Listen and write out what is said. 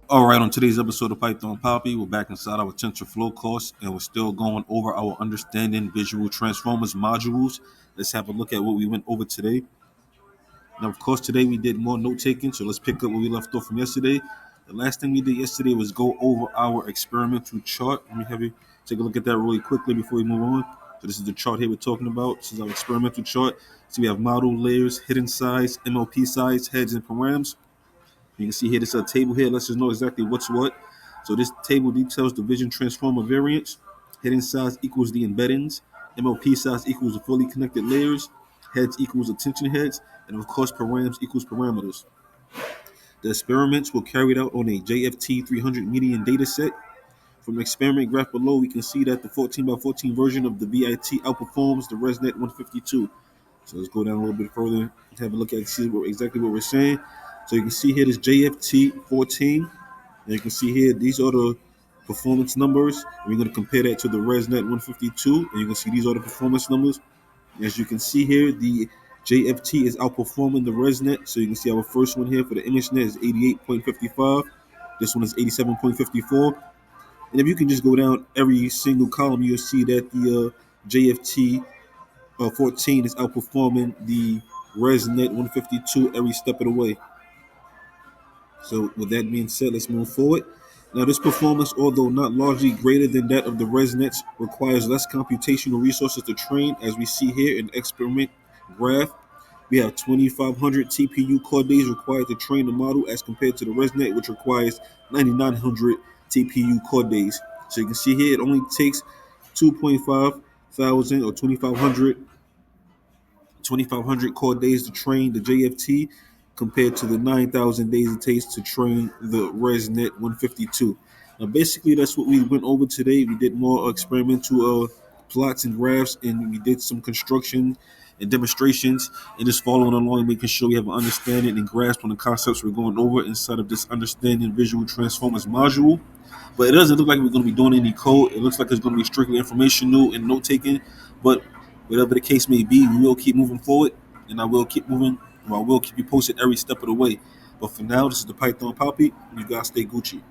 All right, on today's episode of Python Papi, we're back inside our Tensorflow course, and we're still going over our understanding visual transformers modules. Let's have a look at what we went over today. Now, of course, today we did more note taking, so let's pick up where we left off from yesterday. The last thing we did yesterday was go over our experimental chart. Let me have you take a look at that really quickly before we move on. So this is the chart here we're talking about. This is our experimental chart. So we have model layers, hidden size, MLP size, heads, and params. You can see here, this is a table here. Let's just know exactly what's what. So this table details the vision transformer variants. Hidden size equals the embeddings. MLP size equals the fully connected layers. Heads equals attention heads. And of course, params equals parameters. The experiments were carried out on a JFT 300 median data set. From the experiment graph below, we can see that the 14 by 14 version of the VIT outperforms the ResNet 152. So let's go down a little bit further and have a look at see exactly what we're saying. So you can see here this JFT 14, and you can see here these are the performance numbers. And we're going to compare that to the ResNet 152, and you can see these are the performance numbers. As you can see here, the JFT is outperforming the ResNet. So you can see our first one here for the ImageNet is 88.55. This one is 87.54. And if you can just go down every single column, you'll see that the JFT 14 is outperforming the ResNet 152 every step of the way. So with that being said, let's move forward. Now this performance, although not largely greater than that of the ResNets, requires less computational resources to train, as we see here in the experiment graph. We have 2,500 TPU core days required to train the model as compared to the ResNet, which requires 9,900 TPU core days. So you can see here it only takes 2.5 thousand or 2,500 core days to train the JFT compared to the 9,000 days it takes to train the ResNet 152. Now, basically, that's what we went over today. We did more experimental plots and graphs, and we did some construction and demonstrations, and just following along, making sure we have an understanding and grasp on the concepts we're going over inside of this understanding visual transformers module. But it doesn't look like we're going to be doing any code. It looks like it's going to be strictly informational and note taking. But whatever the case may be, we will keep moving forward, and I will keep moving. Or I will keep you posted every step of the way. But for now, this is the Python Papi. You guys stay Gucci.